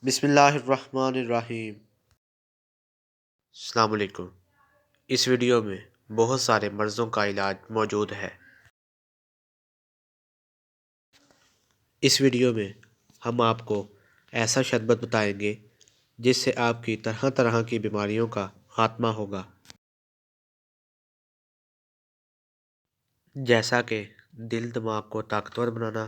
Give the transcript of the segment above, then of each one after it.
بسم اللہ الرحمن الرحیم۔ السلام علیکم۔ اس ویڈیو میں بہت سارے مرضوں کا علاج موجود ہے۔ اس ویڈیو میں ہم آپ کو ایسا شربت بتائیں گے جس سے آپ کی طرح طرح کی بیماریوں کا خاتمہ ہوگا، جیسا کہ دل دماغ کو طاقتور بنانا،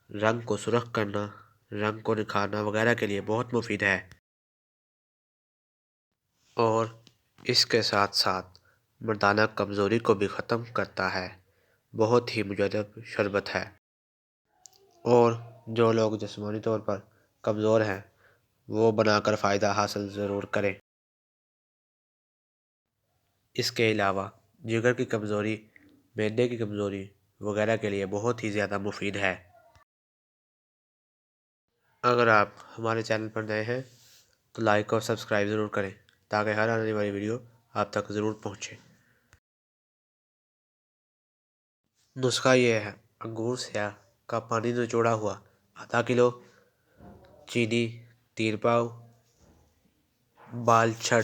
رنگ کو سرخ کرنا، رنگ کو نکھارنا وغیرہ کے لیے بہت مفید ہے، اور اس کے ساتھ ساتھ مردانہ کمزوری کو بھی ختم کرتا ہے۔ بہت ہی مجرب شربت ہے، اور جو لوگ جسمانی طور پر کمزور ہیں وہ بنا کر فائدہ حاصل ضرور کریں۔ اس کے علاوہ جگر کی کمزوری، معدے کی کمزوری وغیرہ کے لیے بہت ہی زیادہ مفید ہے۔ اگر آپ ہمارے چینل پر نئے ہیں تو لائک اور سبسکرائب ضرور کریں تاکہ ہر آنے والی ویڈیو آپ تک ضرور پہنچے۔ نسخہ یہ ہے: انگور سیاہ کا پانی نچوڑا ہوا آدھا کلو، چینی 3 پاؤ، بال چھڑ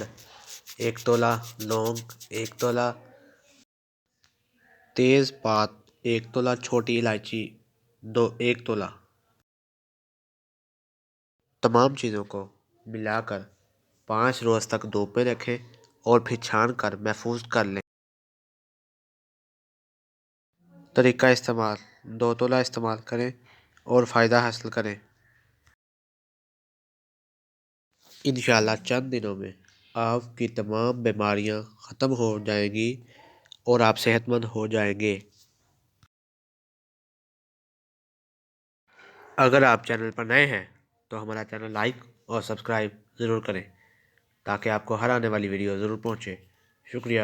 1 تولہ، لونگ 1 تولہ، تیز پات 1 تولہ، چھوٹی الائچی 1 تولہ۔ تمام چیزوں کو ملا کر 5 روز تک دھوپ میں رکھیں اور پھر چھان کر محفوظ کر لیں۔ طریقہ استعمال: 2 تولہ استعمال کریں اور فائدہ حاصل کریں۔ انشاءاللہ چند دنوں میں آپ کی تمام بیماریاں ختم ہو جائیں گی اور آپ صحت مند ہو جائیں گے۔ اگر آپ چینل پر نئے ہیں تو ہمارا چینل لائک اور سبسکرائب ضرور کریں تاکہ آپ کو ہر آنے والی ویڈیو ضرور پہنچے۔ شکریہ۔